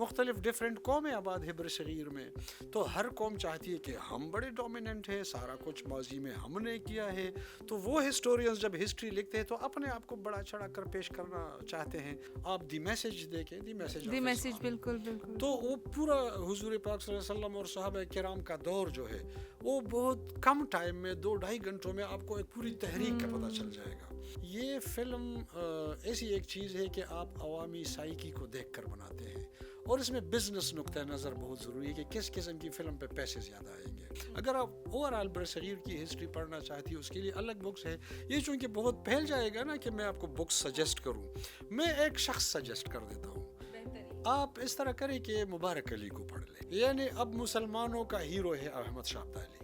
مختلف ڈفرینٹ قومیں آباد ہے برصغیر میں. تو ہر قوم چاہتی ہے کہ ہم بڑے ڈومیننٹ ہیں, سارا کچھ ماضی میں ہم نے کیا ہے. تو وہ ہسٹورینز جب ہسٹری لکھتے ہیں تو اپنے آپ کو بڑا چڑھا کر پیش کرنا چاہتے ہیں. آپ دی میسج دیکھیں, دی میسج دی میسج, بالکل بالکل. تو وہ پورا حضور پاک صلی اللہ علیہ وسلم اور صحابہ کرام کا دور جو ہے وہ بہت کم ٹائم میں 2-2.5 گھنٹوں میں آپ کو ایک پوری تحریک کا پتہ چل جائے گا. یہ فلم ایسی ایک چیز ہے کہ آپ عوامی سائیکی کو دیکھ کر بناتے ہیں, اور اس میں بزنس نقطہ نظر بہت ضروری ہے کہ کس قسم کی فلم پہ پیسے زیادہ آئیں گے. اگر آپ اوور آل برصغیر کی ہسٹری پڑھنا چاہتی ہیں اس کے لیے الگ بکس ہے. یہ چونکہ بہت پھیل جائے گا نا کہ میں آپ کو بکس سجیسٹ کروں, میں ایک شخص سجیسٹ کر دیتا ہوں. آپ اس طرح کریں کہ مبارک علی کو پڑھ لیں. یعنی اب مسلمانوں کا ہیرو ہے احمد شاہ ابدالی,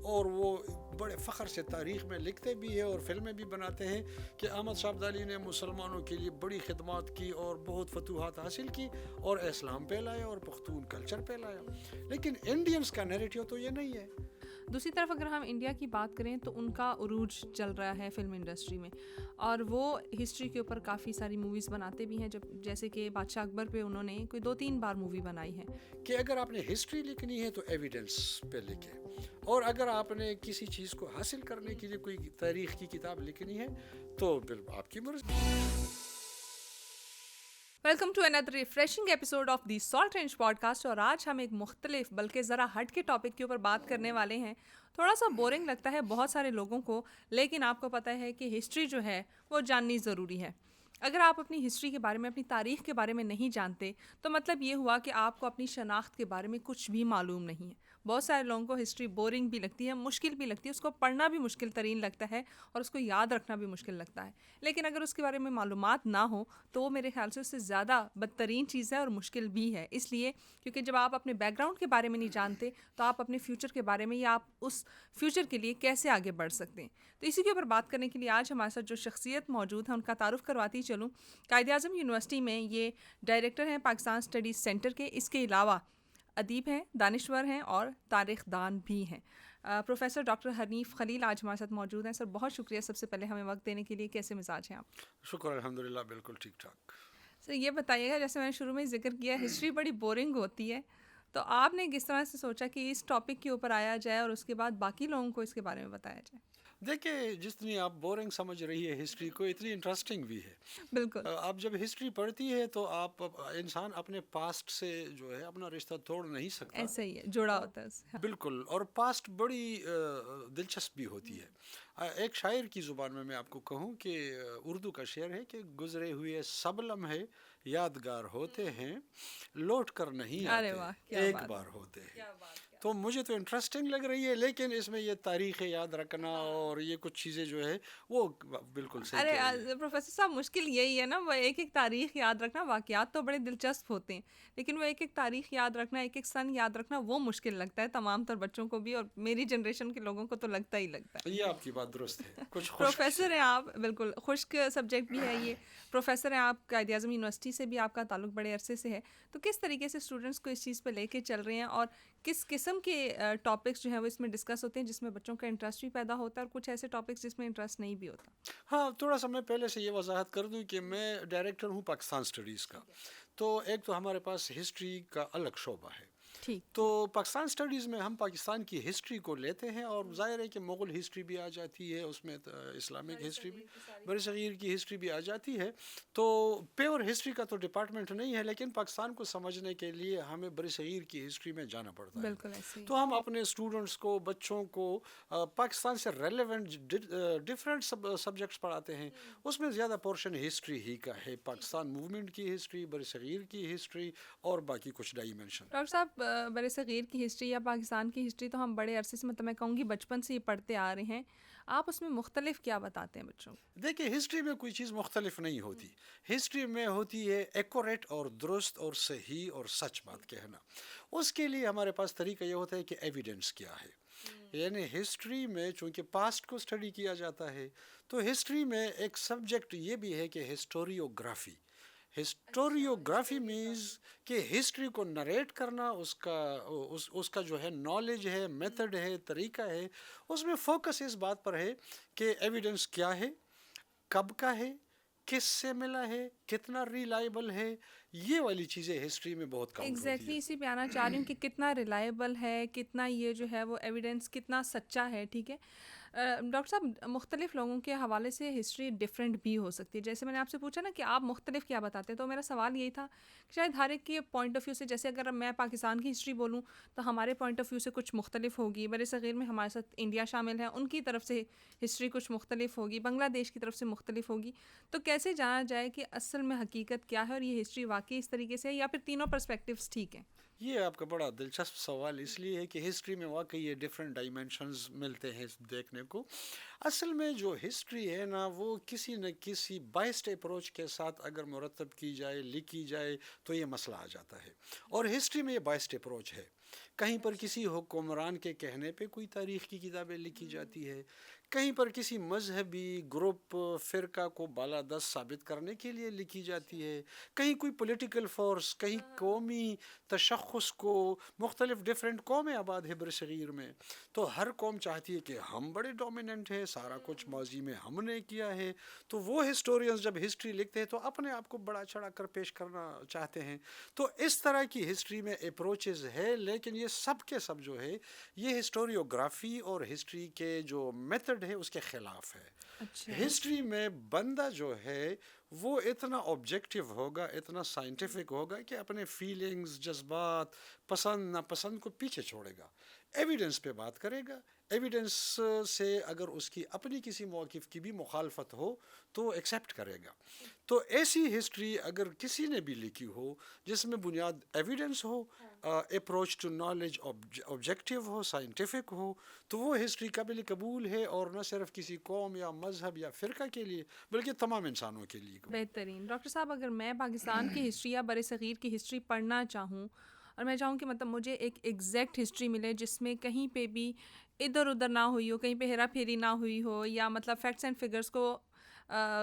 اور وہ بڑے فخر سے تاریخ میں لکھتے بھی ہیں اور فلمیں بھی بناتے ہیں کہ احمد شاہ ابدالی نے مسلمانوں کے لیے بڑی خدمات کی اور بہت فتوحات حاصل کی اور اسلام پہ لایا اور پختون کلچر پہ لایا. لیکن انڈینز کا نیریٹیو تو یہ نہیں ہے. دوسری طرف اگر ہم انڈیا کی بات کریں تو ان کا عروج چل رہا ہے فلم انڈسٹری میں, اور وہ ہسٹری کے اوپر کافی ساری موویز بناتے بھی ہیں, جیسے کہ بادشاہ اکبر پہ انہوں نے کوئی 2-3 بار مووی بنائی ہے. کہ اگر آپ نے ہسٹری لکھنی ہے تو ایویڈنس پہ لکھیں, اور اگر آپ نے کسی چیز کو حاصل کرنے کے لیے کوئی تاریخ کی کتاب لکھنی ہے تو بالکل آپ کی مرضی. Welcome to another refreshing episode of the Salt Range podcast. اور آج ہم ایک مختلف بلکہ ذرا ہٹ کے ٹاپک کے اوپر بات کرنے والے ہیں. تھوڑا سا بورنگ لگتا ہے بہت سارے لوگوں کو, لیکن آپ کو پتہ ہے کہ ہسٹری جو ہے وہ جاننی ضروری ہے. اگر آپ اپنی ہسٹری کے بارے میں, اپنی تاریخ کے بارے میں نہیں جانتے تو مطلب یہ ہوا کہ آپ کو اپنی شناخت کے بارے میں کچھ بھی معلوم نہیں ہے. بہت سارے لوگوں کو ہسٹری بورنگ بھی لگتی ہے, مشکل بھی لگتی ہے, اس کو پڑھنا بھی مشکل ترین لگتا ہے اور اس کو یاد رکھنا بھی مشکل لگتا ہے. لیکن اگر اس کے بارے میں معلومات نہ ہو تو وہ میرے خیال سے اس سے زیادہ بدترین چیز ہے اور مشکل بھی ہے. اس لیے کیونکہ جب آپ اپنے بیک گراؤنڈ کے بارے میں نہیں جانتے تو آپ اپنے فیوچر کے بارے میں یا آپ اس فیوچر کے لیے کیسے آگے بڑھ سکتے ہیں. تو اسی کے اوپر بات کرنے کے لیے آج ہمارے ساتھ جو شخصیت موجود ہے ان کا تعارف کرواتی چلوں. قائد اعظم یونیورسٹی میں یہ ڈائریکٹر ہیں پاکستان اسٹڈیز سینٹر کے. اس کے علاوہ ادیب ہیں, دانشور ہیں اور تاریخ دان بھی ہیں. پروفیسر ڈاکٹر حنیف خلیل آج ہمارے ساتھ موجود ہیں. سر بہت شکریہ سب سے پہلے ہمیں وقت دینے کے لیے. کیسے مزاج ہیں آپ؟ شکر الحمدللہ, بالکل ٹھیک ٹھاک. سر یہ بتائیے گا, جیسے میں نے شروع میں ذکر کیا ہسٹری بڑی بورنگ ہوتی ہے, تو آپ نے کس طرح سے سوچا کہ اس ٹاپک کے اوپر آیا جائے اور اس کے بعد باقی لوگوں کو اس کے بارے میں بتایا جائے؟ دیکھیں, جتنی آپ بورنگ سمجھ رہی ہے ہسٹری کو, اتنی انٹرسٹنگ بھی ہے. بالکل. آپ جب ہسٹری پڑھتی ہے تو آپ انسان اپنے پاسٹ سے جو ہے اپنا رشتہ توڑ نہیں سکتا. ایسا ہی ہے, جڑا ہوتا ہے اس سے. بالکل, اور پاسٹ بڑی دلچسپ بھی ہوتی ہے. ایک شاعر کی زبان میں آپ کو کہوں کہ اردو کا شعر ہے کہ گزرے ہوئے سب لمحے یادگار ہوتے ہیں, لوٹ کر نہیں آتے, ایک بار ہوتے ہیں. تو مجھے تو انٹرسٹنگ لگ رہی ہے, لیکن اس میں یہ تاریخ یاد رکھنا اور یہ کچھ چیزیں جو ہے وہ بالکل صحیح. ارے پروفیسر صاحب, مشکل یہی ہے نا, وہ ایک ایک تاریخ یاد رکھنا. واقعات تو بڑے دلچسپ ہوتے ہیں, لیکن وہ ایک ایک تاریخ یاد رکھنا, ایک ایک سن یاد رکھنا, وہ مشکل لگتا ہے تمام تر بچوں کو بھی, اور میری جنریشن کے لوگوں کو تو لگتا ہی لگتا ہے. یہ آپ کی بات درست ہے. کچھ پروفیسر ہیں آپ, بالکل خشک سبجیکٹ بھی ہے یہ. پروفیسر ہیں آپ, قائد اعظم یونیورسٹی سے بھی آپ کا تعلق بڑے عرصے سے ہے. تو کس طریقے سے اسٹوڈنٹس کو اس چیز پہ لے کے چل رہے ہیں, اور کس قسم کے ٹاپکس جو ہیں وہ اس میں ڈسکس ہوتے ہیں جس میں بچوں کا انٹرسٹ بھی پیدا ہوتا ہے, اور کچھ ایسے ٹاپکس جس میں انٹرسٹ نہیں بھی ہوتا؟ ہاں, تھوڑا سا میں پہلے سے یہ وضاحت کر دوں کہ میں ڈائریکٹر ہوں پاکستان اسٹڈیز کا. تو ایک تو ہمارے پاس ہسٹری کا الگ شعبہ ہے. تو پاکستان اسٹڈیز میں ہم پاکستان کی ہسٹری کو لیتے ہیں, اور ظاہر ہے کہ مغل ہسٹری بھی آ جاتی ہے اس میں, اسلامک ہسٹری بھی, برصغیر کی ہسٹری بھی آ جاتی ہے. تو پیور ہسٹری کا تو ڈپارٹمنٹ نہیں ہے, لیکن پاکستان کو سمجھنے کے لیے ہمیں برصغیر کی ہسٹری میں جانا پڑتا ہے. بالکل ایسے. تو ہم اپنے اسٹوڈنٹس کو, بچوں کو پاکستان سے ریلیونٹ ڈفرینٹ سبجیکٹس پڑھاتے ہیں. اس میں زیادہ پورشن ہسٹری ہی کا ہے, پاکستان موومنٹ کی ہسٹری, برصغیر کی ہسٹری اور باقی کچھ ڈائمینشن. ڈاکٹر صاحب, برصغیر کی ہسٹری یا پاکستان کی ہسٹری تو ہم بڑے عرصے سے, مطلب میں کہوں گی بچپن سے ہی پڑھتے آ رہے ہیں. آپ اس میں مختلف کیا بتاتے ہیں بچوں کو؟ دیکھیں, ہسٹری میں کوئی چیز مختلف نہیں ہوتی. ہسٹری میں ہوتی ہے ایکوریٹ اور درست اور صحیح اور سچ بات کہنا. اس کے لیے ہمارے پاس طریقہ یہ ہوتا ہے کہ ایویڈنس کیا ہے. یعنی ہسٹری میں چونکہ پاسٹ کو اسٹڈی کیا جاتا ہے, تو ہسٹری میں ایک سبجیکٹ یہ بھی ہے کہ ہسٹوریوگرافی. ہسٹوریوگرافی مینز کہ ہسٹری کو نریٹ کرنا, اس کا جو ہے نالج ہے, میتھڈ ہے, طریقہ ہے. اس میں فوکس اس بات پر ہے کہ ایویڈنس کیا ہے, کب کا ہے, کس سے ملا ہے, کتنا ریلائبل ہے, یہ والی چیزیں ہسٹری میں بہت کاؤنٹ ہوتی ایگزیکٹلی ہے. اسی پہ آنا چاہ رہی ہوں کہ کتنا ریلائبل ہے, کتنا یہ جو ہے وہ ایویڈنس کتنا سچا ہے. ٹھیک ہے ڈاکٹر صاحب, مختلف لوگوں کے حوالے سے ہسٹری ڈفرینٹ بھی ہو سکتی ہے. جیسے میں نے آپ سے پوچھا نا کہ آپ مختلف کیا بتاتے ہیں, تو میرا سوال یہی تھا کہ شاید ہر ایک کے پوائنٹ آف ویو سے, جیسے اگر میں پاکستان کی ہسٹری بولوں تو ہمارے پوائنٹ آف ویو سے کچھ مختلف ہوگی, بر صغیر میں ہمارے ساتھ انڈیا شامل ہے, ان کی طرف سے ہسٹری کچھ مختلف ہوگی, بنگلہ دیش کی طرف سے مختلف ہوگی. تو کیسے جانا جائے کہ اصل میں حقیقت کیا ہے اور یہ ہسٹری واقعی اس طریقے سے ہے, یا پھر تینوں پرسپیکٹیوز ٹھیک ہیں؟ یہ آپ کا بڑا دلچسپ سوال اس لیے ہے کہ ہسٹری میں واقعی یہ ڈفرینٹ ڈائمینشنز ملتے ہیں دیکھنے کو. اصل میں جو ہسٹری ہے نا, وہ کسی نہ کسی بائسڈ اپروچ کے ساتھ اگر مرتب کی جائے, لکھی جائے, تو یہ مسئلہ آ جاتا ہے. اور ہسٹری میں یہ بائسڈ اپروچ ہے. کہیں پر کسی حکمران کے کہنے پہ کوئی تاریخ کی کتابیں لکھی جاتی ہے, کہیں پر کسی مذہبی گروپ فرقہ کو بالادست ثابت کرنے کے لیے لکھی جاتی ہے, کہیں کوئی پولیٹیکل فورس, کہیں قومی تشخص کو, مختلف ڈیفرنٹ قومیں آباد ہے برصغیر میں, تو ہر قوم چاہتی ہے کہ ہم بڑے ڈومیننٹ ہیں, سارا کچھ ماضی میں ہم نے کیا ہے. تو وہ ہسٹورینز جب ہسٹری لکھتے ہیں تو اپنے آپ کو بڑا چڑھا کر پیش کرنا چاہتے ہیں. تو اس طرح کی ہسٹری میں اپروچز ہے, لیکن یہ سب کے سب جو ہے یہ ہسٹوریوگرافی اور ہسٹری کے جو میتھڈ ہے اس کے خلاف ہے. ہسٹری میں بندہ جو ہے وہ اتنا آبجیکٹیو ہوگا, اتنا سائنٹیفک ہوگا کہ اپنے فیلنگز, جذبات, پسند ناپسند کو پیچھے چھوڑے گا, ایویڈنس پہ بات کرے گا. ایویڈنس سے اگر اس کی اپنی کسی موقف کی بھی مخالفت ہو تو ایکسیپٹ کرے گا. تو ایسی ہسٹری اگر کسی نے بھی لکھی ہو جس میں بنیاد ایویڈنس ہو, اپروچ ٹو نالج آبجیکٹیو ہو, سائنٹیفک ہو, تو وہ ہسٹری قابل قبول ہے, اور نہ صرف کسی قوم یا مذہب یا فرقہ کے لیے بلکہ تمام انسانوں کے لیے. بہترین. ڈاکٹر صاحب, اگر میں پاکستان کی ہسٹری یا بر صغیر کی ہسٹری پڑھنا چاہوں, اور میں چاہوں کہ مطلب مجھے ایک ایگزیکٹ ہسٹری ملے جس میں کہیں پہ بھی ادھر ادھر نہ ہوئی ہو, کہیں پہ ہیرا پھیری نہ ہوئی ہو, یا مطلب فیکٹس اینڈ فگرس کو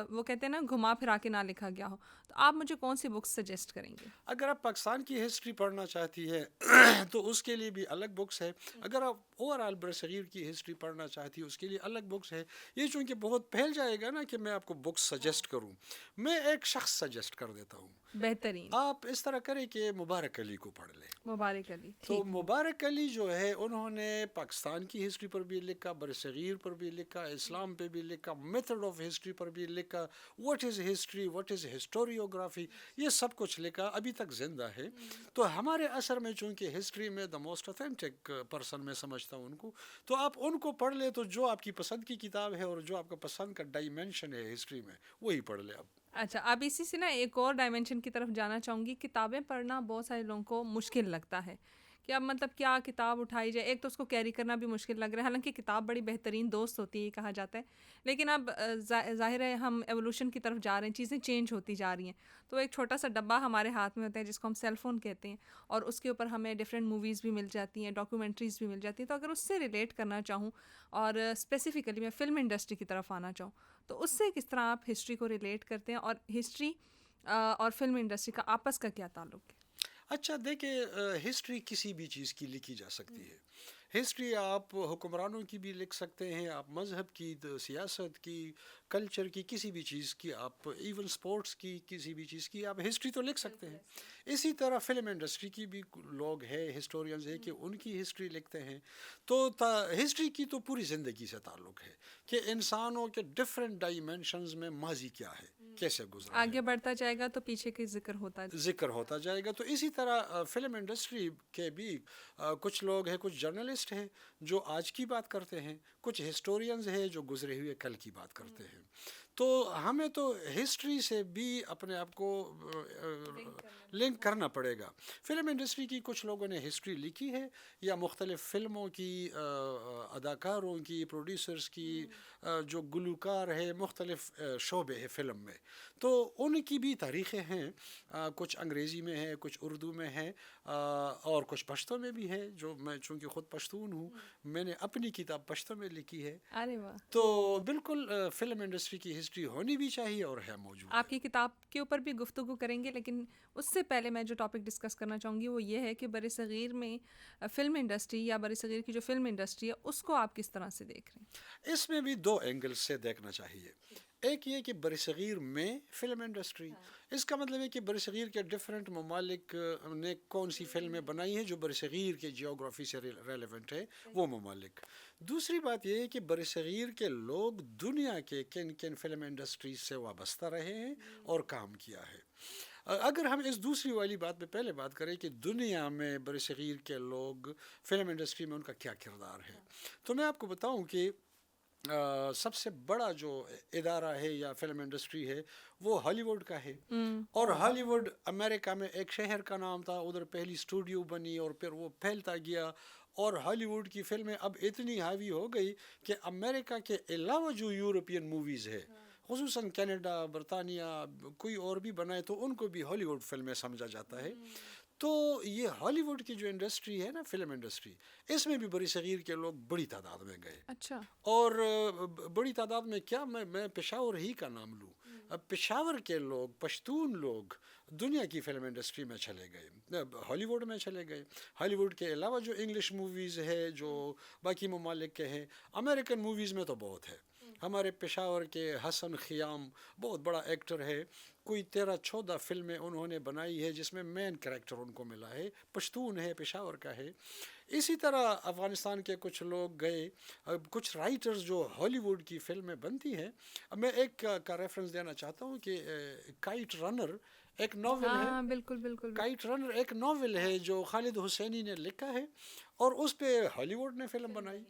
وہ کہتے ہیں نا گھما پھرا کے نہ لکھا گیا ہو, تو آپ مجھے کون سی بکس سجیسٹ کریں گے؟ اگر آپ پاکستان کی ہسٹری پڑھنا چاہتی ہے تو اس کے لیے بھی الگ بکس ہے. اگر آپ اوور آل برصغیر کی ہسٹری پڑھنا چاہتی ہے اس کے لیے الگ بکس ہے. یہ چونکہ بہت پھیل جائے گا نا کہ میں آپ کو بکس سجیسٹ کروں, میں ایک شخص سجیسٹ کر دیتا ہوں. بہترین. آپ اس طرح کریں کہ مبارک علی کو پڑھ لیں. مبارک علی. تو مبارک علی جو ہے انہوں نے پاکستان کی ہسٹری پر بھی لکھا, برصغیر پر بھی لکھا, اسلام پہ بھی لکھا, میتھڈ آف ہسٹری پر بھی لکھا, what is history, what is historiography, یہ سب کچھ لکھا, ابھی تک زندہ ہے. تو ہمارے اثر میں چونکہ ہسٹری میں دا موسٹ اوتھینٹک پرسن میں سمجھتا ہوں ان کو, تو آپ ان کو پڑھ لیں. تو جو آپ کی پسند کی کتاب ہے اور جو آپ کا پسند کا ڈائمینشن ہے ہسٹری میں, وہی پڑھ لیں آپ. اچھا, اب اسی سے نا ایک اور ڈائمینشن کی طرف جانا چاہوں گی. کتابیں پڑھنا بہت سارے لوگوں کو مشکل لگتا ہے کہ اب مطلب کیا کتاب اٹھائی جائے. ایک تو اس کو کیری کرنا بھی مشکل لگ رہا ہے, حالانکہ کتاب بڑی بہترین دوست ہوتی ہے یہ کہا جاتا ہے, لیکن اب ظاہر ہے ہم ایوولوشن کی طرف جا رہے ہیں, چیزیں چینج ہوتی جا رہی ہیں. تو ایک چھوٹا سا ڈبہ ہمارے ہاتھ میں ہوتا ہے جس کو ہم سیل فون کہتے ہیں, اور اس کے اوپر ہمیں ڈفرینٹ موویز بھی مل جاتی ہیں, ڈاکیومنٹریز بھی مل جاتی ہیں. تو اگر اس سے ریلیٹ کرنا چاہوں اور اسپیسیفکلی میں فلم انڈسٹری کی طرف آنا چاہوں, تو اس سے کس طرح آپ ہسٹری کو ریلیٹ کرتے ہیں, اور ہسٹری اور فلم انڈسٹری کا آپس کا کیا تعلق ہے؟ اچھا دیکھیں, ہسٹری کسی بھی چیز کی لکھی جا سکتی ہے. ہسٹری آپ حکمرانوں کی بھی لکھ سکتے ہیں, آپ مذہب کی, سیاست کی, کلچر کی, کسی بھی چیز کی, آپ ایون سپورٹس کی, کسی بھی چیز کی آپ ہسٹری تو لکھ سکتے ہیں. اسی طرح فلم انڈسٹری کی بھی لوگ ہیں, ہسٹورینز ہیں کہ ان کی ہسٹری لکھتے ہیں. تو ہسٹری کی تو پوری زندگی سے تعلق ہے کہ انسانوں کے ڈفرینٹ ڈائمینشنز میں ماضی کیا ہے, کیسے گزرا ہے, آگے بڑھتا جائے گا تو پیچھے کا ذکر ہوتا جائے گا. تو اسی طرح فلم انڈسٹری کے بھی کچھ لوگ ہیں, کچھ جرنلسٹ ہیں جو آج کی بات کرتے ہیں, کچھ ہسٹورینز ہیں جو گزرے ہوئے کل کی بات کرتے ہیں. تو ہمیں تو ہسٹری سے بھی اپنے آپ کو لنک کرنا پڑے گا. فلم انڈسٹری کی کچھ لوگوں نے ہسٹری لکھی ہے, یا مختلف فلموں کی, اداکاروں کی, پروڈیوسرز کی, جو گلوکار ہے, مختلف شعبے ہیں فلم میں, تو ان کی بھی تاریخیں ہیں. کچھ انگریزی میں ہے, کچھ اردو میں ہے, اور کچھ پشتو میں بھی ہے. جو میں چونکہ خود پشتون ہوں, میں نے اپنی کتاب پشتو میں لکھی ہے. ارے واہ. تو بالکل فلم انڈسٹری کی ہسٹری ہونی بھی چاہیے اور ہے موجود. آپ کی کتاب کے اوپر بھی گفتگو کریں گے, لیکن اس سے سے پہلے میں جو ٹاپک ڈسکس کرنا چاہوں گی وہ یہ ہے کہ بر صغیر میں فلم انڈسٹری یا بر صغیر کی جو فلم انڈسٹری ہے اس کو آپ کس طرح سے دیکھ رہے ہیں؟ اس میں بھی دو اینگل سے دیکھنا چاہیے. ایک یہ کہ برصغیر میں فلم انڈسٹری، اس کا مطلب ہے کہ برصغیر کے ڈفرینٹ ممالک نے کون سی فلمیں بنائی ہیں جو برصغیر کے جیوگرافی سے ریلیونٹ ہے وہ ممالک. دوسری بات یہ ہے کہ برصغیر کے لوگ دنیا کے کن کن فلم انڈسٹریز سے وابستہ رہے ہیں اور کام کیا ہے. اگر ہم اس دوسری والی بات پہ پہلے بات کریں کہ دنیا میں برصغیر کے لوگ فلم انڈسٹری میں ان کا کیا کردار ہے، تو میں آپ کو بتاؤں کہ سب سے بڑا جو ادارہ ہے یا فلم انڈسٹری ہے وہ ہالی ووڈ کا ہے. اور ہالی ووڈ امریکہ میں ایک شہر کا نام تھا، ادھر پہلی اسٹوڈیو بنی اور پھر وہ پھیلتا گیا اور ہالی ووڈ کی فلمیں اب اتنی ہاوی ہو گئی کہ امریکہ کے علاوہ جو یورپین موویز ہے، خصوصاً کینیڈا، برطانیہ، کوئی اور بھی بنائے تو ان کو بھی ہالی ووڈ فلمیں سمجھا جاتا ہے. تو یہ ہالی ووڈ کی جو انڈسٹری ہے نا، فلم انڈسٹری، اس میں بھی برصغیر کے لوگ بڑی تعداد میں گئے. اچھا. اور بڑی تعداد میں کیا، میں پشاور ہی کا نام لوں، پشاور کے لوگ، پشتون لوگ دنیا کی فلم انڈسٹری میں چلے گئے، ہالی ووڈ میں چلے گئے. ہالی ووڈ کے علاوہ جو انگلش موویز ہے جو باقی ممالک کے ہیں، امریکن موویز میں تو بہت ہے. ہمارے پشاور کے حسن خیام بہت بڑا ایکٹر ہے، کوئی 13-14 فلمیں انہوں نے بنائی ہے جس میں مین کریکٹر ان کو ملا ہے، پشتون ہے، پشاور کا ہے. اسی طرح افغانستان کے کچھ لوگ گئے، کچھ رائٹرز جو ہالی ووڈ کی فلمیں بنتی ہیں. میں ایک کا ریفرنس دینا چاہتا ہوں کہ کائٹ رنر ایک ناول ہے. ہاں بالکل بالکل. کائٹ رنر ایک ناول ہے جو خالد حسینی نے لکھا ہے اور اس پہ ہالی ووڈ نے فلم بنائی،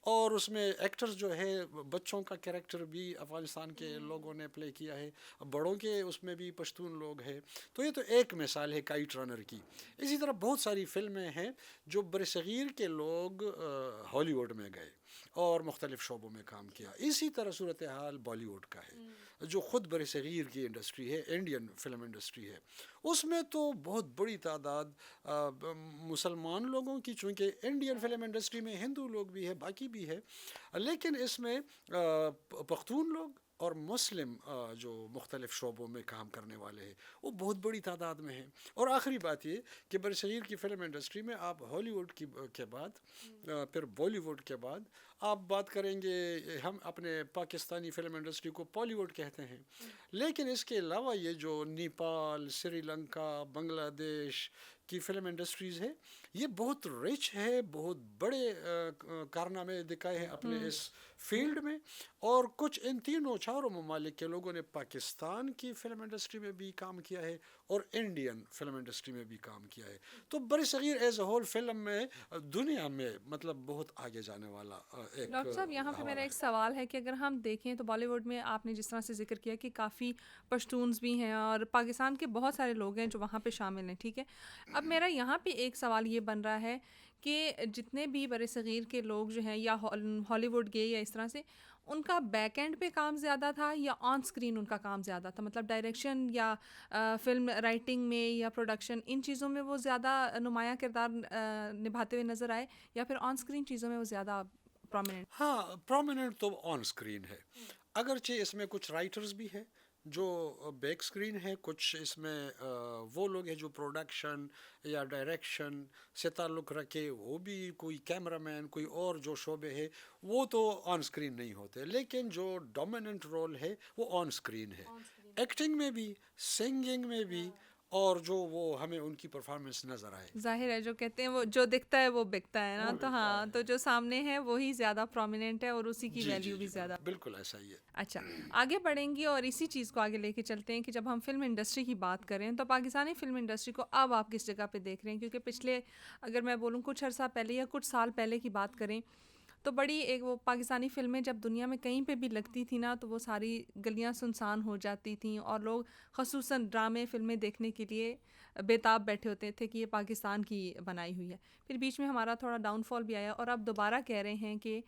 اور اس میں ایکٹرز جو ہے بچوں کا کریکٹر بھی افغانستان کے لوگوں نے پلے کیا ہے، بڑوں کے اس میں بھی پشتون لوگ ہیں. تو یہ تو ایک مثال ہے کائٹ رنر کی. اسی طرح بہت ساری فلمیں ہیں جو برصغیر کے لوگ ہالی ووڈ میں گئے اور مختلف شعبوں میں کام کیا. اسی طرح صورتحال بالی ووڈ کا ہے جو خود برصغیر کی انڈسٹری ہے، انڈین فلم انڈسٹری ہے. اس میں تو بہت بڑی تعداد مسلمان لوگوں کی، چونکہ انڈین فلم انڈسٹری میں ہندو لوگ بھی ہے، باقی بھی ہے، لیکن اس میں پختون لوگ اور مسلم جو مختلف شعبوں میں کام کرنے والے ہیں وہ بہت بڑی تعداد میں ہیں. اور آخری بات یہ کہ برصغیر کی فلم انڈسٹری میں آپ ہالی ووڈ کے بعد پھر بالی ووڈ کے بعد آپ بات کریں گے، ہم اپنے پاکستانی فلم انڈسٹری کو بالی ووڈ کہتے ہیں، لیکن اس کے علاوہ یہ جو نیپال، سری لنکا، بنگلہ دیش کی فلم انڈسٹریز ہے یہ بہت رچ ہے، بہت بڑے کارنامے دکھائے ہیں اپنے اس فیلڈ میں. اور کچھ ان تینوں چاروں ممالک کے لوگوں نے پاکستان کی فلم انڈسٹری میں بھی کام کیا ہے اور انڈین فلم انڈسٹری میں بھی کام کیا ہے. تو برصغیر ایز اے ہول فلم میں دنیا میں مطلب بہت آگے جانے والا ایک. ڈاکٹر صاحب یہاں پہ میرا ایک سوال ہے کہ اگر ہم دیکھیں تو بالی ووڈ میں آپ نے جس طرح سے ذکر کیا کہ کافی پشتونز بھی ہیں اور پاکستان کے بہت سارے لوگ ہیں جو وہاں پہ شامل ہیں، ٹھیک ہے. اب میرا یہاں پہ ایک سوال یہ بن رہا ہے کہ جتنے بھی برصغیر کے لوگ جو ہیں یا ہالی ووڈ گئے یا اس طرح سے، ان کا بیک اینڈ پہ کام زیادہ تھا یا آن اسکرین ان کا کام زیادہ تھا؟ مطلب ڈائریکشن یا فلم رائٹنگ میں یا پروڈکشن، ان چیزوں میں وہ زیادہ نمایاں کردار نبھاتے ہوئے نظر آئے یا پھر آن اسکرین چیزوں میں وہ زیادہ پرومیننٹ؟ ہاں، پرومیننٹ تو آن اسکرین ہے، اگرچہ اس میں کچھ رائٹرز بھی ہیں جو بیک اسکرین ہے، کچھ اس میں وہ لوگ ہیں جو پروڈکشن یا ڈائریکشن سے تعلق رکھے، وہ بھی کوئی کیمرہ مین، کوئی اور جو شعبے ہے وہ تو آن اسکرین نہیں ہوتے، لیکن جو ڈومیننٹ رول ہے وہ آن اسکرین ہے، ایکٹنگ میں بھی، سنگنگ میں بھی، اور جو وہ ہمیں ان کی پرفارمنس نظر آئے. ظاہر ہے جو کہتے ہیں وہ جو دکھتا ہے وہ بکتا ہے نا، تو ہاں تو جو سامنے ہے وہی زیادہ پرومیننٹ ہے اور اسی کی ویلیو بھی زیادہ. بالکل ایسا ہی ہے. اچھا آگے بڑھیں گی اور اسی چیز کو آگے لے کے چلتے ہیں کہ جب ہم فلم انڈسٹری کی بات کریں تو پاکستانی فلم انڈسٹری کو اب آپ کس جگہ پہ دیکھ رہے ہیں؟ کیونکہ پچھلے اگر میں بولوں کچھ عرصہ پہلے یا کچھ سال پہلے کی بات کریں تو بڑی ایک وہ پاکستانی فلمیں جب دنیا میں کہیں پہ بھی لگتی تھی نا تو وہ ساری گلیاں سنسان ہو جاتی تھیں اور لوگ خصوصاً ڈرامے فلمیں دیکھنے کے لیے بےتاب بیٹھے ہوتے تھے کہ یہ پاکستان کی بنائی ہوئی ہے. پھر بیچ میں ہمارا تھوڑا ڈاؤن فال بھی آیا اور اب دوبارہ کہہ رہے ہیں کہ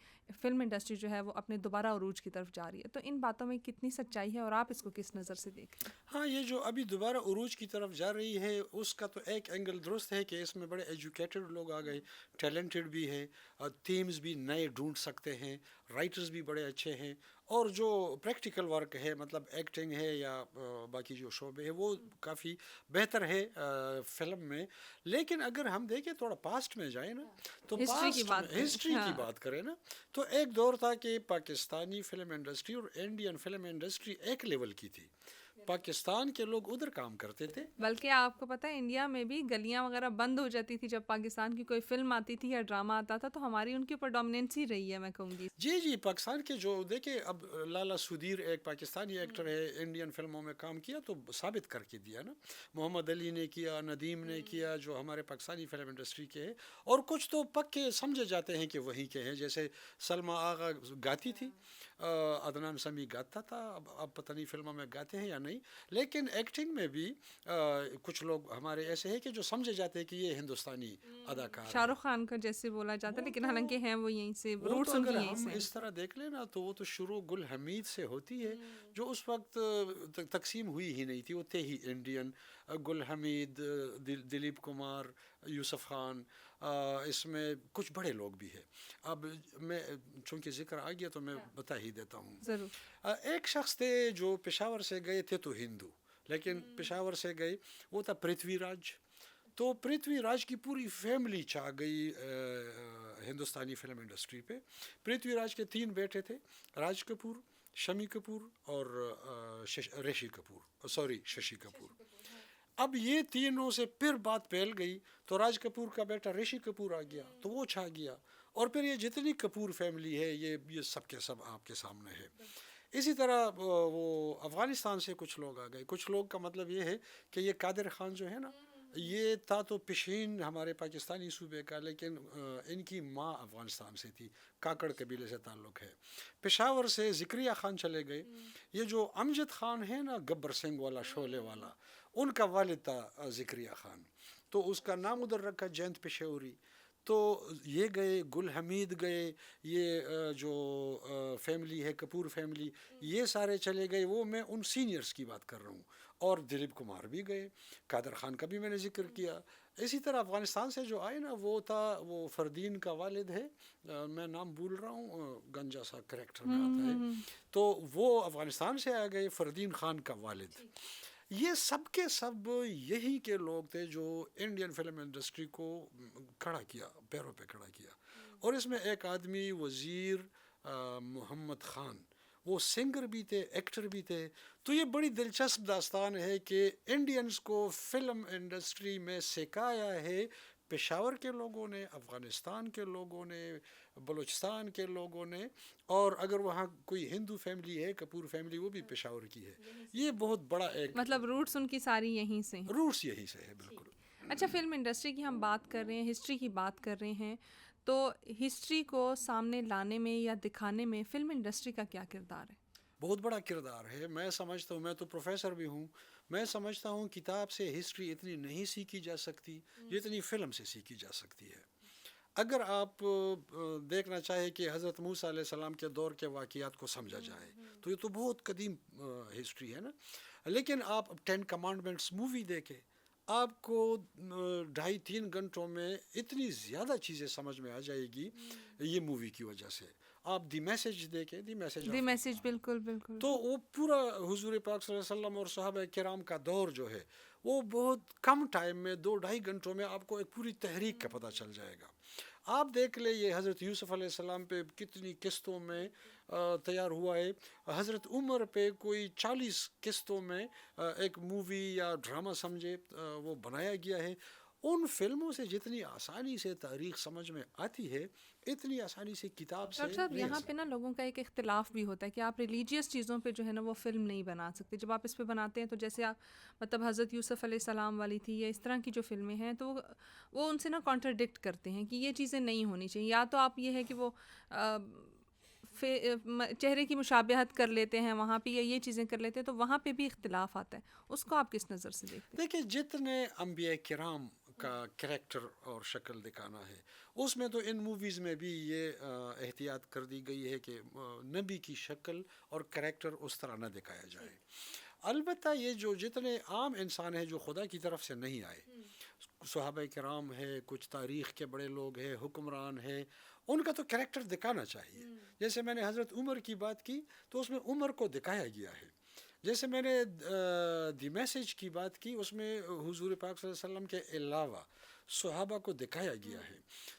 فلم انڈسٹری جو ہے وہ اپنے دوبارہ عروج کی طرف جا رہی ہے. تو ان باتوں میں کتنی سچائی ہے اور آپ اس کو کس نظر سے دیکھ رہے ہیں؟ ہاں، یہ جو ابھی دوبارہ عروج کی طرف جا رہی ہے اس کا تو ایک اینگل درست ہے کہ اس میں بڑے ایجوکیٹڈ لوگ آ گئے، ٹیلنٹڈ بھی ہے، تھیمز بھی نئے ڈھونڈ سکتے ہیں، رائٹرز بھی بڑے اچھے ہیں، اور جو پریکٹیکل ورک ہے مطلب ایکٹنگ ہے یا باقی جو شعبے ہے وہ کافی بہتر ہے فلم میں. لیکن اگر ہم دیکھیں تھوڑا پاسٹ میں جائیں نا تو ہسٹری کی پاسٹ بات میں کریں. ہسٹری کی ہاں. بات کریں نا تو ایک دور تھا کہ پاکستانی فلم انڈسٹری اور انڈین فلم انڈسٹری ایک لیول کی تھی. پاکستان کے لوگ ادھر کام کرتے تھے. بلکہ آپ کو پتہ ہے انڈیا میں بھی گلیاں وغیرہ بند ہو جاتی تھی جب پاکستان کی کوئی فلم آتی تھی یا ڈرامہ آتا تھا، تو ہماری ان کے اوپر ڈومیننسی رہی ہے میں کہوں گی. جی پاکستان کے جو دیکھیں اب لالا سدھیر ایک پاکستانی ایکٹر ہے، انڈین فلموں میں کام کیا تو ثابت کر کے دیا نا. محمد علی نے کیا، ندیم نے کیا جو ہمارے پاکستانی فلم انڈسٹری کے ہیں، اور کچھ تو پکے سمجھے جاتے ہیں کہ وہیں کے ہیں، جیسے سلما آغا گاتی تھی، عدنان سمیع گاتا تھا. اب پتہ نہیں فلموں میں گاتے ہیں یا نہیں، لیکن ایکٹنگ میں بھی کچھ لوگ ہمارے ایسے ہیں کہ جو سمجھے جاتے ہیں کہ یہ ہندوستانی اداکار. شاہ رخ خان کا جیسے بولا جاتا ہے، لیکن حالانکہ ہیں وہ یہیں سے، وہ روٹس تو ان کی اگر یہیں ہم سے. اس طرح دیکھ لیں نا تو وہ تو شروع گل حمید سے ہوتی ہے، جو اس وقت تقسیم ہوئی ہی نہیں تھی، وہ تھے ہی انڈین. گل حمید، دلیپ کمار، یوسف خان، اس میں کچھ بڑے لوگ بھی ہیں. اب میں چونکہ ذکر آ گیا تو میں بتا ہی دیتا ہوں. ضرور. ایک شخص تھے جو پشاور سے گئے تھے تو ہندو، لیکن پشاور سے گئے، وہ تھا پرتھوی راج. تو پرتھوی راج کی پوری فیملی چھا گئی ہندوستانی فلم انڈسٹری پہ. پرتھوی راج کے 3 بیٹے تھے، راج کپور، شمی کپور اور ششی کپور. اب یہ تینوں سے پھر بات پھیل گئی تو راج کپور کا بیٹا رشی کپور آ گیا تو وہ چھا گیا، اور پھر یہ جتنی کپور فیملی ہے یہ سب کے سب آپ کے سامنے ہے. اسی طرح وہ افغانستان سے کچھ لوگ آ گئے. کچھ لوگ کا مطلب یہ ہے کہ یہ قادر خان جو ہے نا، یہ تھا تو پشین ہمارے پاکستانی صوبے کا، لیکن ان کی ماں افغانستان سے تھی، کاکڑ قبیلے سے تعلق ہے. پشاور سے ذکریہ خان چلے گئے. یہ جو امجد خان ہے نا گبر سنگھ والا، شعلے والا، ان کا والد تھا ذکریہ خان، تو اس کا نام ادھر رکھا جینت پشاوری. تو یہ گئے، گل حمید گئے، یہ جو فیملی ہے کپور فیملی، یہ سارے چلے گئے. وہ میں ان سینئرز کی بات کر رہا ہوں. اور دلیپ کمار بھی گئے، قادر خان کا بھی میں نے ذکر کیا. اسی طرح افغانستان سے جو آئے نا وہ تھا، وہ فردین کا والد ہے، میں نام بھول رہا ہوں، گنجا سا کریکٹر میں آتا ہے، تو وہ افغانستان سے آ گئے، فردین خان کا والد. یہ سب کے سب یہی کے لوگ تھے جو انڈین فلم انڈسٹری کو کھڑا کیا، پیروں پہ کھڑا کیا. اور اس میں ایک آدمی وزیر محمد خان، وہ سنگر بھی تھے، ایکٹر بھی تھے. تو یہ بڑی دلچسپ داستان ہے کہ انڈینز کو فلم انڈسٹری میں سکھایا ہے پشاور کے لوگوں نے، افغانستان کے لوگوں نے، بلوچستان کے لوگوں نے، اور اگر وہاں کوئی ہندو فیملی ہے، کپور فیملی، وہ بھی پشاور کی ہے. یہ بہت بڑا ایک مطلب روٹس ان کی ساری یہیں سے ہیں. روٹس یہی سے ہے بالکل. اچھا، فلم انڈسٹری کی ہم بات کر رہے ہیں، ہسٹری کی بات کر رہے ہیں، تو ہسٹری کو سامنے لانے میں یا دکھانے میں فلم انڈسٹری کا کیا کردار ہے؟ بہت بڑا کردار ہے. میں سمجھتا ہوں، میں تو پروفیسر بھی ہوں، میں سمجھتا ہوں کتاب سے ہسٹری اتنی نہیں سیکھی جا سکتی جتنی فلم سے سیکھی جا سکتی ہے. اگر آپ دیکھنا چاہیں کہ حضرت موسیٰ علیہ السلام کے دور کے واقعات کو سمجھا جائے تو یہ تو بہت قدیم ہسٹری ہے نا. لیکن آپ 10 کمانڈمنٹس مووی دیکھیں، آپ کو 2.5-3 گھنٹوں میں اتنی زیادہ چیزیں سمجھ میں آ جائے گی یہ مووی کی وجہ سے. آپ دی میسیج دیکھیں، دی میسیج، بالکل بالکل. تو وہ پورا حضور پاک صلی اللہ علیہ وسلم اور صحابہ کرام کا دور جو ہے وہ بہت کم ٹائم میں 2-2.5 گھنٹوں میں آپ کو ایک پوری تحریک کا پتہ چل جائے گا. آپ دیکھ لیں یہ حضرت یوسف علیہ السلام پہ کتنی قسطوں میں تیار ہوا ہے. حضرت عمر پہ کوئی 40 قسطوں میں ایک مووی یا ڈرامہ سمجھے وہ بنایا گیا ہے. ان فلموں سے جتنی آسانی سے تاریخ سمجھ میں آتی ہے اتنی آسانی سے کتاب سے ڈاکٹر صاحب یہاں پہ نا لوگوں کا ایک اختلاف بھی ہوتا ہے کہ آپ ریلیجیس چیزوں پہ جو ہے نا وہ فلم نہیں بنا سکتے. جب آپ اس پہ بناتے ہیں تو جیسے آپ مطلب حضرت یوسف علیہ السلام والی تھی یا اس طرح کی جو فلمیں ہیں تو وہ ان سے نا کانٹرڈکٹ کرتے ہیں کہ یہ چیزیں نہیں ہونی چاہیے. یا تو آپ یہ ہے کہ وہ چہرے کی مشابہت کر لیتے ہیں وہاں پہ یا یہ چیزیں کر لیتے ہیں، تو وہاں پہ بھی اختلاف آتا ہے. اس کو آپ کس نظر سے دیکھتے ہیں؟ دیکھیں جتنے انبیاء کرام کا کریکٹر اور شکل دکھانا ہے اس میں تو ان موویز میں بھی یہ احتیاط کر دی گئی ہے کہ نبی کی شکل اور کریکٹر اس طرح نہ دکھایا جائے. البتہ یہ جو جتنے عام انسان ہیں جو خدا کی طرف سے نہیں آئے، صحابہ کرام ہے, کچھ تاریخ کے بڑے لوگ ہیں, حکمران ہیں, ان کا تو کریکٹر دکھانا چاہیے. جیسے میں نے حضرت عمر کی بات کی تو اس میں عمر کو دکھایا گیا ہے. جیسے میں نے دی میسج کی بات کی, اس میں حضور پاک صلی اللہ علیہ وسلم کے علاوہ صحابہ کو دکھایا گیا ہے.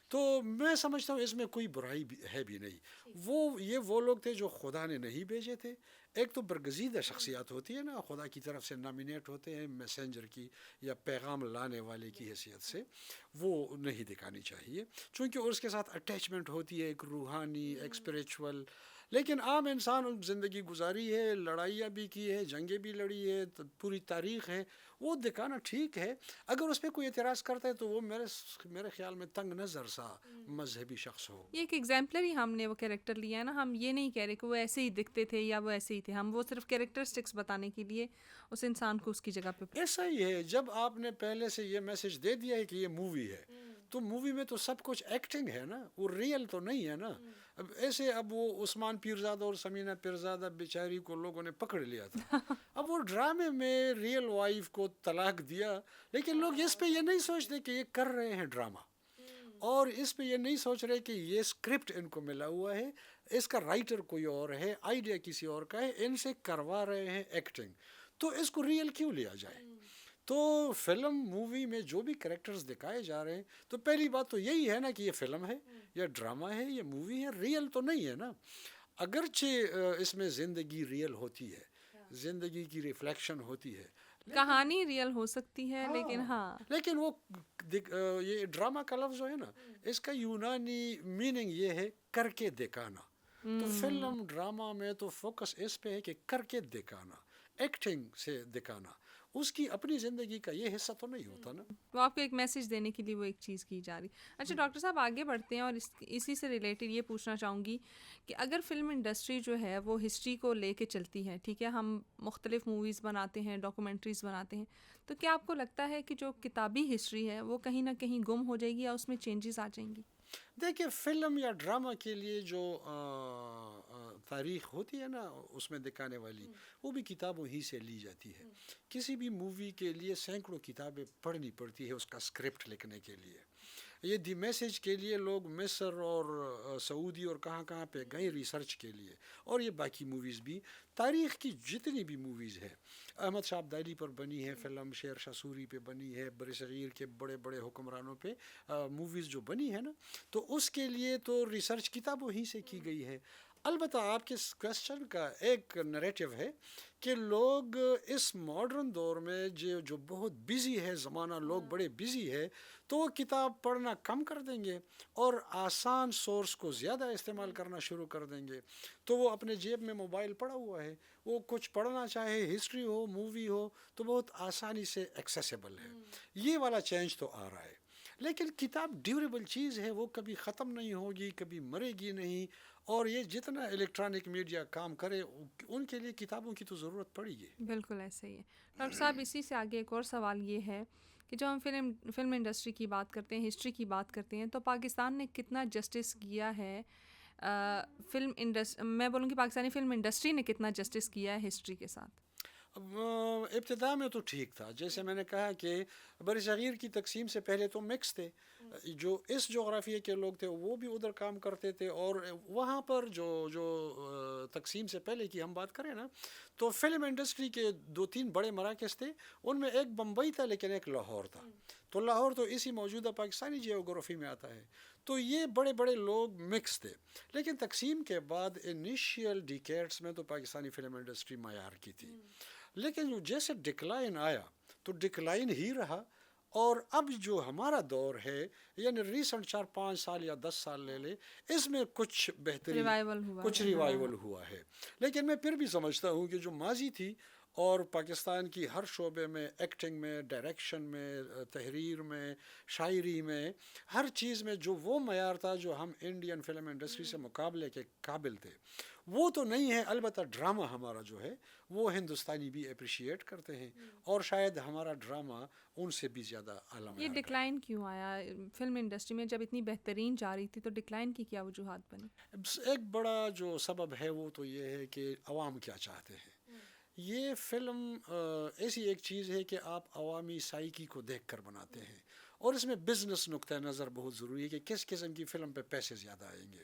تو میں سمجھتا ہوں اس میں کوئی برائی ہے بھی نہیں. وہ لوگ تھے جو خدا نے نہیں بھیجے تھے. ایک تو برگزیدہ شخصیات ہوتی ہے نا, خدا کی طرف سے نامینیٹ ہوتے ہیں میسنجر کی یا پیغام لانے والے کی حیثیت سے, وہ نہیں دکھانی چاہیے چونکہ اس کے ساتھ اٹیچمنٹ ہوتی ہے ایک روحانی, ایک اسپریچول. لیکن عام انسان زندگی گزاری ہے, لڑائیاں بھی کی ہے, جنگیں بھی لڑی ہے, پوری تاریخ ہے, وہ دکھانا ٹھیک ہے. اگر اس پہ کوئی اعتراض کرتا ہے تو وہ میرے خیال میں تنگ نظر سا مذہبی شخص ہو. یہ ایک ایگزامپلری ہم نے وہ کیریکٹر لیا ہے نا, ہم یہ نہیں کہہ رہے کہ وہ ایسے ہی دکھتے تھے یا وہ ایسے ہی تھے, ہم وہ صرف کیریکٹرسٹکس بتانے کے لیے اس انسان کو اس کی جگہ پہ. ایسا ہی ہے, جب آپ نے پہلے سے یہ میسج دے دیا ہے کہ یہ مووی ہے تو مووی میں تو سب کچھ ایکٹنگ ہے نا, وہ ریئل تو نہیں ہے نا. اب وہ عثمان پیرزادہ اور سمینہ پیرزادہ بیچاری کو لوگوں نے پکڑ لیا تھا. اب وہ ڈرامے میں ریئل وائف کو طلاق دیا, لیکن لوگ اس پہ یہ نہیں سوچتے کہ یہ کر رہے ہیں ڈرامہ, اور اس پہ یہ نہیں سوچ رہے کہ یہ اسکرپٹ ان کو ملا ہوا ہے, اس کا رائٹر کوئی اور ہے, آئیڈیا کسی اور کا ہے, ان سے کروا رہے ہیں ایکٹنگ, تو اس کو ریئل کیوں لیا جائے. تو فلم مووی میں جو بھی کریکٹرز دکھائے جا رہے ہیں, تو پہلی بات تو یہی ہے نا کہ یہ فلم ہے یا ڈرامہ ہے, یہ مووی ہے, ریئل تو نہیں ہے نا. اگرچہ اس میں زندگی ریئل ہوتی ہے, زندگی کی ریفلیکشن ہوتی ہے, کہانی ریئل ہو سکتی ہے, لیکن وہ یہ ڈرامہ کا لفظ جو ہے نا, اس کا یونانی میننگ یہ ہے کر کے دکھانا. تو فلم ڈرامہ میں تو فوکس اس پہ ہے کہ کر کے دکھانا, ایکٹنگ سے دکھانا, اس کی اپنی زندگی کا یہ حصہ تو نہیں ہوتا نا. وہ آپ کو ایک میسج دینے کے لیے وہ ایک چیز کی جا رہی. اچھا ڈاکٹر صاحب آگے بڑھتے ہیں, اور اسی سے ریلیٹڈ یہ پوچھنا چاہوں گی کہ اگر فلم انڈسٹری جو ہے وہ ہسٹری کو لے کے چلتی ہے, ٹھیک ہے, ہم مختلف موویز بناتے ہیں, ڈاکومنٹریز بناتے ہیں, تو کیا آپ کو لگتا ہے کہ جو کتابی ہسٹری ہے وہ کہیں نہ کہیں گم ہو جائے گی یا اس میں چینجز آ جائیں گی؟ دیکھیے, فلم یا ڈرامہ کے لیے جو تاریخ ہوتی ہے نا اس میں دکھانے والی, وہ بھی کتابوں ہی سے لی جاتی ہے. کسی بھی مووی کے لیے سینکڑوں کتابیں پڑھنی پڑتی ہے اس کا اسکرپٹ لکھنے کے لیے. یہ دی میسج کے لیے لوگ مصر اور سعودی اور کہاں کہاں پہ گئے ریسرچ کے لیے, اور یہ باقی موویز بھی, تاریخ کی جتنی بھی موویز ہے, احمد شاہ ابدالی پر بنی ہے فلم, شیر شاہ سوری پہ بنی ہے, برصغیر کے بڑے بڑے حکمرانوں پہ موویز جو بنی ہے نا, تو اس کے لیے تو ریسرچ کتابوں ہی سے کی گئی ہے. البتہ آپ کے کوشچن کا ایک نریٹو ہے کہ لوگ اس ماڈرن دور میں جو بہت بزی ہے زمانہ, لوگ بڑے بزی ہے, تو وہ کتاب پڑھنا کم کر دیں گے اور آسان سورس کو زیادہ استعمال کرنا شروع کر دیں گے. تو وہ اپنے جیب میں موبائل پڑا ہوا ہے, وہ کچھ پڑھنا چاہے, ہسٹری ہو, مووی ہو, تو بہت آسانی سے ایکسیسیبل ہے. یہ والا چینج تو آ رہا ہے. لیکن کتاب ڈیوریبل چیز ہے, وہ کبھی ختم نہیں ہوگی, کبھی مرے گی نہیں, اور یہ جتنا الیکٹرانک میڈیا کام کرے ان کے لیے کتابوں کی تو ضرورت پڑے گی. بالکل ایسے ہی ہے. ڈاکٹر صاحب اسی سے آگے ایک اور سوال یہ ہے کہ جو ہم فلم انڈسٹری کی بات کرتے ہیں, ہسٹری کی بات کرتے ہیں, تو پاکستان نے کتنا جسٹس کیا ہے میں بولوں کہ پاکستانی فلم انڈسٹری نے کتنا جسٹس کیا ہے ہسٹری کے ساتھ؟ ابتدا میں تو ٹھیک تھا, جیسے میں نے کہا کہ برصغیر کی تقسیم سے پہلے تو مکس تھے, جو اس جغرافیے کے لوگ تھے وہ بھی ادھر کام کرتے تھے, اور وہاں پر جو تقسیم سے پہلے کی ہم بات کریں نا, تو فلم انڈسٹری کے 2-3 بڑے مراکز تھے, ان میں ایک بمبئی تھا لیکن ایک لاہور تھا. تو لاہور تو اسی موجودہ پاکستانی جیوگرافی میں آتا ہے. تو یہ بڑے بڑے لوگ مکس تھے, لیکن تقسیم کے بعد انیشیل ڈیکیڈز میں تو پاکستانی فلم انڈسٹری معیار کی تھی, لیکن جیسے ڈکلائن آیا تو ڈکلائن ہی رہا. اور اب جو ہمارا دور ہے, یعنی ریسنٹ 4-5 سال یا 10 سال لے لے, اس میں کچھ بہترین, کچھ ریوائول ہوا ہے. لیکن میں پھر بھی سمجھتا ہوں کہ جو ماضی تھی, اور پاکستان کی ہر شعبے میں, ایکٹنگ میں, ڈائریکشن میں, تحریر میں, شاعری میں, ہر چیز میں جو وہ معیار تھا جو ہم انڈین فلم انڈسٹری سے مقابلے کے قابل تھے, وہ تو نہیں ہے. البتہ ڈرامہ ہمارا جو ہے وہ ہندوستانی بھی اپریشیٹ کرتے ہیں, اور شاید ہمارا ڈرامہ ان سے بھی زیادہ اعلیٰ. یہ ڈکلائن کیوں آیا فلم انڈسٹری میں جب اتنی بہترین جا رہی تھی؟ تو ڈکلائن کی کیا وجوہات بنی؟ ایک بڑا جو سبب ہے وہ تو یہ ہے کہ عوام کیا چاہتے ہیں. یہ فلم ایسی ایک چیز ہے کہ آپ عوامی سائیکی کو دیکھ کر بناتے ہیں, اور اس میں بزنس نقطہ نظر بہت ضروری ہے کہ کس قسم کی فلم پہ پیسے زیادہ آئیں گے.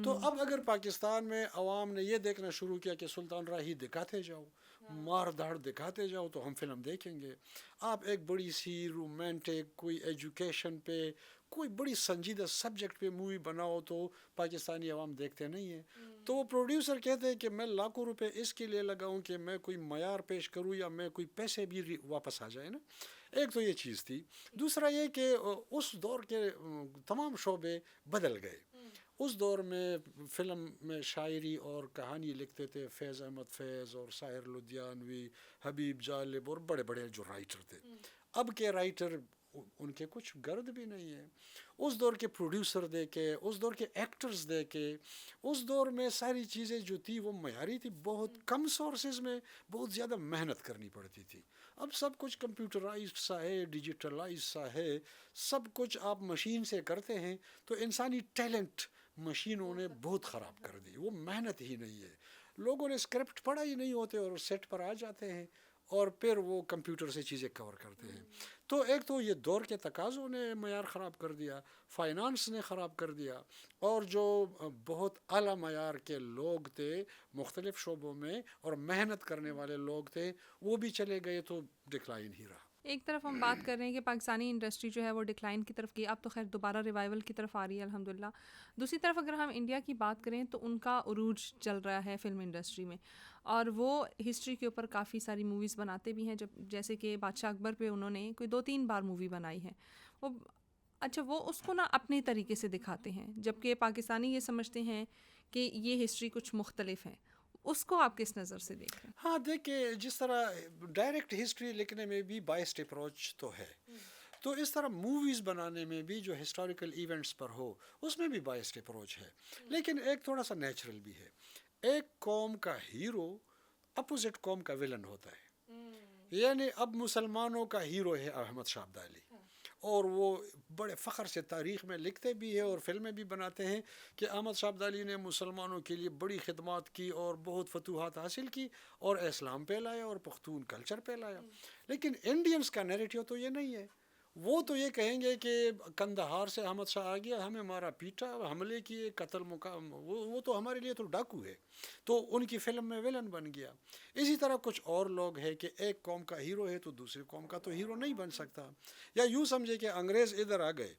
تو اب اگر پاکستان میں عوام نے یہ دیکھنا شروع کیا کہ سلطان راہی دکھاتے جاؤ, مار دھاڑ دکھاتے جاؤ, تو ہم فلم دیکھیں گے. آپ ایک بڑی سی رومانٹک کوئی ایجوکیشن پہ کوئی بڑی سنجیدہ سبجیکٹ پہ مووی بناؤ تو پاکستانی عوام دیکھتے نہیں ہیں. تو وہ پروڈیوسر کہتے ہیں کہ میں لاکھوں روپے اس کے لیے لگاؤں کہ میں کوئی معیار پیش کروں یا میں کوئی پیسے بھی واپس آ جائے نا. ایک تو یہ چیز تھی. دوسرا یہ کہ اس دور کے تمام شعبے بدل گئے. اس دور میں فلم میں شاعری اور کہانی لکھتے تھے فیض احمد فیض اور ساحر لدھیانوی, حبیب جالب اور بڑے بڑے جو رائٹر تھے. اب کے رائٹر ان کے کچھ گرد بھی نہیں ہے. اس دور کے پروڈیوسر دیکھے, اس دور کے ایکٹرز دیکھے, اس دور میں ساری چیزیں جو تھی وہ معیاری تھی. بہت کم سورسز میں بہت زیادہ محنت کرنی پڑتی تھی. اب سب کچھ کمپیوٹرائزڈ سا ہے, ڈیجیٹلائز سا ہے, سب کچھ آپ مشین سے کرتے ہیں. تو انسانی ٹیلنٹ مشینوں نے بہت خراب کر دی. وہ محنت ہی نہیں ہے. لوگوں نے اسکرپٹ پڑھا ہی نہیں ہوتے اور سیٹ پر آ جاتے ہیں اور پھر وہ کمپیوٹر سے چیزیں کور کرتے ہیں. تو ایک تو یہ دور کے تقاضوں نے معیار خراب کر دیا, فائنانس نے خراب کر دیا, اور جو بہت اعلیٰ معیار کے لوگ تھے مختلف شعبوں میں اور محنت کرنے والے لوگ تھے وہ بھی چلے گئے, تو ڈکلائن ہی رہا. ایک طرف ہم بات کر رہے ہیں کہ پاکستانی انڈسٹری جو ہے وہ ڈکلائن کی طرف گئی, اب تو خیر دوبارہ ریوائول کی طرف آ رہی ہے الحمدللہ. دوسری طرف اگر ہم انڈیا کی بات کریں تو ان کا عروج چل رہا ہے فلم انڈسٹری میں, اور وہ ہسٹری کے اوپر کافی ساری موویز بناتے بھی ہیں. جیسے کہ بادشاہ اکبر پہ انہوں نے کوئی 2-3 بار مووی بنائی ہے. وہ اس کو نا اپنے طریقے سے دکھاتے ہیں, جبکہ پاکستانی یہ سمجھتے ہیں کہ یہ ہسٹری کچھ مختلف ہے. اس کو آپ کس نظر سے دیکھ رہے ہیں؟ ہاں دیکھیں, جس طرح ڈائریکٹ ہسٹری لکھنے میں بھی بائسڈ اپروچ تو ہے, تو اس طرح موویز بنانے میں بھی جو ہسٹوریکل ایونٹس پر ہو اس میں بھی بائسڈ اپروچ ہے. لیکن ایک تھوڑا سا نیچرل بھی ہے. ایک قوم کا ہیرو اپوزٹ قوم کا ولن ہوتا ہے. یعنی اب مسلمانوں کا ہیرو ہے احمد شاہ ابدالی, اور وہ بڑے فخر سے تاریخ میں لکھتے بھی ہیں اور فلمیں بھی بناتے ہیں کہ احمد شاہ ابدالی نے مسلمانوں کے لیے بڑی خدمات کی اور بہت فتوحات حاصل کی اور اسلام پہ لایا اور پختون کلچر پہ لایا. لیکن انڈینز کا نیریٹیو تو یہ نہیں ہے. وہ تو یہ کہیں گے کہ کندہار سے احمد شاہ آ گیا, ہمیں مارا پیٹا, حملے کیے, قتل مقام, وہ تو ہمارے لیے تو ڈاکو ہے, تو ان کی فلم میں ولن بن گیا. اسی طرح کچھ اور لوگ ہیں کہ ایک قوم کا ہیرو ہے تو دوسری قوم کا تو ہیرو نہیں بن سکتا. یا یوں سمجھے کہ انگریز ادھر آ گئے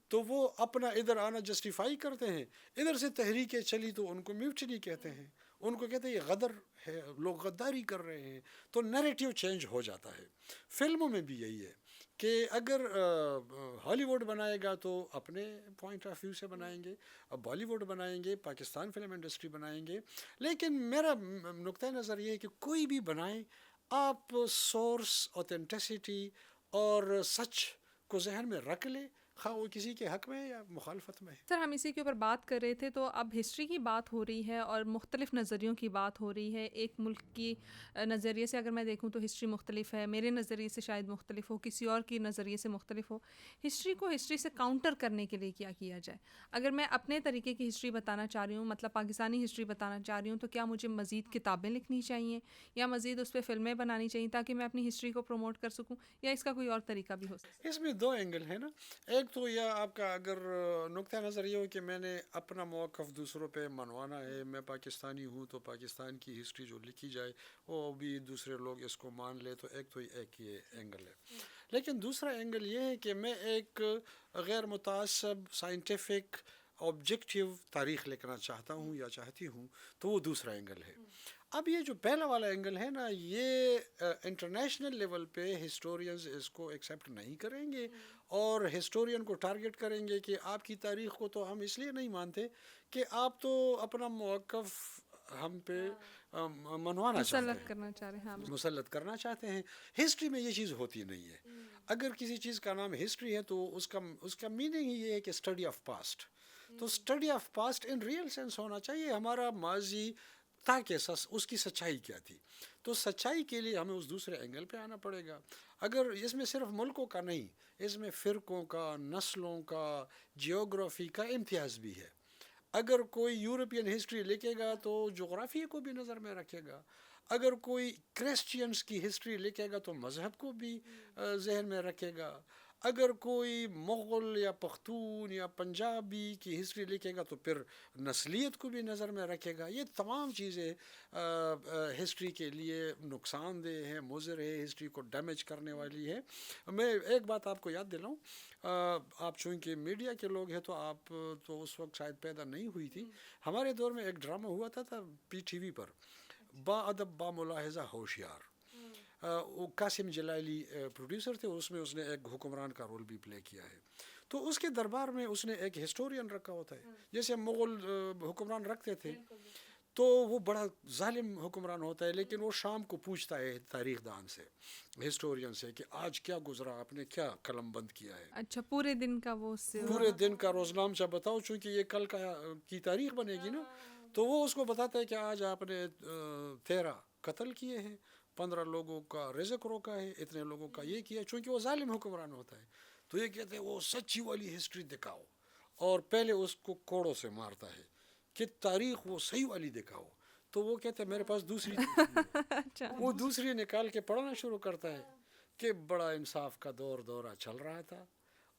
تو وہ اپنا ادھر آنا جسٹیفائی کرتے ہیں. ادھر سے تحریکیں چلی تو ان کو میوٹنی کہتے ہیں, ان کو کہتے ہیں یہ غدر ہے, لوگ غداری کر رہے ہیں. تو نیریٹیو چینج ہو جاتا ہے. فلموں میں بھی یہی ہے کہ اگر ہالی ووڈ بنائے گا تو اپنے پوائنٹ آف ویو سے بنائیں گے, اب بالی ووڈ بنائیں گے, پاکستان فلم انڈسٹری بنائیں گے. لیکن میرا نقطۂ نظر یہ ہے کہ کوئی بھی بنائیں, آپ سورس, اوتھینٹسٹی اور سچ کو ذہن میں رکھ لیں, خواہ وہ کسی کے حق میں یا مخالفت میں ہے. سر ہم اسی کے اوپر بات کر رہے تھے, تو اب ہسٹری کی بات ہو رہی ہے اور مختلف نظریوں کی بات ہو رہی ہے. ایک ملک کی نظریے سے اگر میں دیکھوں تو ہسٹری مختلف ہے, میرے نظریے سے شاید مختلف ہو, کسی اور کی نظریے سے مختلف ہو. ہسٹری کو ہسٹری سے کاؤنٹر کرنے کے لیے کیا کیا جائے؟ اگر میں اپنے طریقے کی ہسٹری بتانا چاہ رہی ہوں, مطلب پاکستانی ہسٹری بتانا چاہ رہی ہوں, تو کیا مجھے مزید کتابیں لکھنی چاہیے یا مزید اس پہ فلمیں بنانی چاہیے تاکہ میں اپنی ہسٹری کو پروموٹ کر سکوں, یا اس کا کوئی اور طریقہ بھی ہو سکتا ہے؟ اس میں 2 اینگل ہیں نا. ایک تو یہ آپ کا اگر نقطۂ نظر یہ ہو کہ میں نے اپنا موقف دوسروں پہ منوانا ہے, میں پاکستانی ہوں تو پاکستان کی ہسٹری جو لکھی جائے وہ بھی دوسرے لوگ اس کو مان لے, تو ایک یہ اینگل ہے. لیکن دوسرا اینگل یہ ہے کہ میں ایک غیر متعصب سائنٹیفک آبجیکٹیو تاریخ لکھنا چاہتا ہوں یا چاہتی ہوں, تو وہ دوسرا اینگل ہے. اب یہ جو پہلا والا اینگل ہے نا, یہ انٹرنیشنل لیول پہ ہسٹورینز اس کو ایکسیپٹ نہیں کریں گے اور ہسٹورین کو ٹارگٹ کریں گے کہ آپ کی تاریخ کو تو ہم اس لیے نہیں مانتے کہ آپ تو اپنا موقف ہم پہ منوانا چاہتے ہیں, مسلط کرنا چاہتے ہیں. ہسٹری میں یہ چیز ہوتی نہیں ہے. اگر کسی چیز کا نام ہسٹری ہے تو اس کا میننگ ہی یہ ہے کہ اسٹڈی آف پاسٹ. تو study of past in real sense ہونا چاہیے, ہمارا ماضی تاکہ اس کی سچائی کیا تھی. تو سچائی کے لیے ہمیں اس دوسرے اینگل پہ آنا پڑے گا. اگر اس میں صرف ملکوں کا نہیں, اس میں فرقوں کا, نسلوں کا, جیوگرافی کا امتیاز بھی ہے. اگر کوئی یورپین ہسٹری لکھے گا تو جغرافیے کو بھی نظر میں رکھے گا. اگر کوئی کرسچینس کی ہسٹری لکھے گا تو مذہب کو بھی ذہن میں رکھے گا. اگر کوئی مغل یا پختون یا پنجابی کی ہسٹری لکھے گا تو پھر نسلیت کو بھی نظر میں رکھے گا. یہ تمام چیزیں ہسٹری کے لیے نقصان دہ ہے, مضر ہے, ہسٹری کو ڈیمیج کرنے والی ہے. میں ایک بات آپ کو یاد دلاؤں, آپ چونکہ میڈیا کے لوگ ہیں تو آپ تو اس وقت شاید پیدا نہیں ہوئی تھی. ہمارے دور میں ایک ڈرامہ ہوا تھا پی ٹی وی پر, با ادب با ملاحظہ ہوشیار. قاسم جلالی پروڈیوسر تھے, اس میں اس نے ایک حکمران کا رول بھی پلے کیا ہے. تو اس کے دربار میں اس نے ایک ہسٹورین رکھا ہوتا ہے, جیسے مغل حکمران رکھتے تھے. تو وہ بڑا ظالم حکمران ہوتا ہے, لیکن وہ شام کو پوچھتا ہے تاریخ دان سے, ہسٹورین سے, کہ آج کیا گزرا, آپ نے کیا قلم بند کیا ہے. اچھا, پورے دن کا وہ پورے دن کا روزنامچہ بتاؤ, چونکہ یہ کل کی تاریخ بنے گی نا. تو وہ اس کو بتاتا ہے کہ آج آپ نے 13 قتل کیے ہیں, 15 لوگوں کا رزق روکا ہے, اتنے لوگوں کا یہ کیا, چونکہ وہ ظالم حکمران ہوتا ہے. تو یہ کہتے ہیں وہ سچی والی ہسٹری دکھاؤ, اور پہلے اس کو کوڑوں سے مارتا ہے کہ تاریخ وہ صحیح والی دکھاؤ. تو وہ کہتے ہیں میرے پاس دوسری, وہ دوسری نکال کے پڑھنا شروع کرتا ہے کہ بڑا انصاف کا دورہ چل رہا تھا,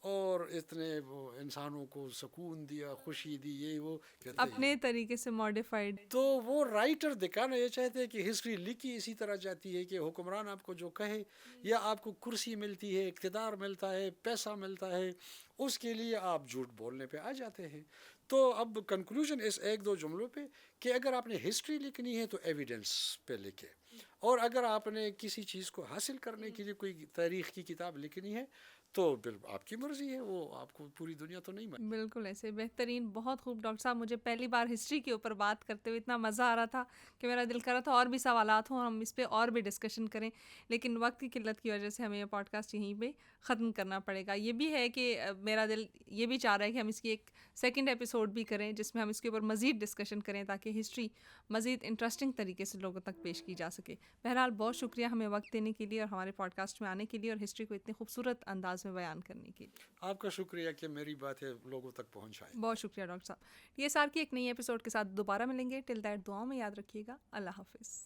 اور اتنے وہ انسانوں کو سکون دیا, خوشی دی, یہ وہ اپنے طریقے سے ماڈیفائڈ. تو وہ رائٹر دکھانا یہ چاہتے ہیں کہ ہسٹری لکھی اسی طرح جاتی ہے کہ حکمران آپ کو جو کہے, یا آپ کو کرسی ملتی ہے, اقتدار ملتا ہے, پیسہ ملتا ہے, اس کے لیے آپ جھوٹ بولنے پہ آ جاتے ہیں. تو اب کنکلوژن اس ایک دو جملوں پہ کہ اگر آپ نے ہسٹری لکھنی ہے تو ایویڈنس پہ لکھے, اور اگر آپ نے کسی چیز کو حاصل کرنے کے لیے کوئی تاریخ کی کتاب لکھنی ہے تو آپ کی مرضی ہے, وہ آپ کو پوری دنیا تو نہیں مانی. بالکل ایسے, بہترین, بہت خوب ڈاکٹر صاحب. مجھے پہلی بار ہسٹری کے اوپر بات کرتے ہوئے اتنا مزہ آ رہا تھا کہ میرا دل کر رہا تھا اور بھی سوالات ہوں, ہم اس پہ اور بھی ڈسکشن کریں, لیکن وقت کی قلت کی وجہ سے ہمیں یہ پوڈ کاسٹ یہیں پہ ختم کرنا پڑے گا. یہ بھی ہے کہ میرا دل یہ بھی چاہ رہا ہے کہ ہم اس کی ایک سیکنڈ ایپیسوڈ بھی کریں جس میں ہم اس کے اوپر مزید ڈسکشن کریں, تاکہ ہسٹری مزید انٹرسٹنگ طریقے سے لوگوں تک پیش کی جا سکے. بہرحال بہت شکریہ ہمیں وقت دینے کے لیے اور ہمارے پوڈ کاسٹ میں آنے کے لیے, اور ہسٹری کو اتنے خوبصورت انداز میں بیان کرنے کے لیے. آپ کا شکریہ کہ میری باتیں لوگوں تک پہنچائیں. بہت شکریہ ڈاکٹر صاحب. یہ سار کی ایک نئی ایپیسوڈ کے ساتھ دوبارہ ملیں گے. ٹل دیٹ دعاؤں میں یاد رکھیے گا. اللہ حافظ.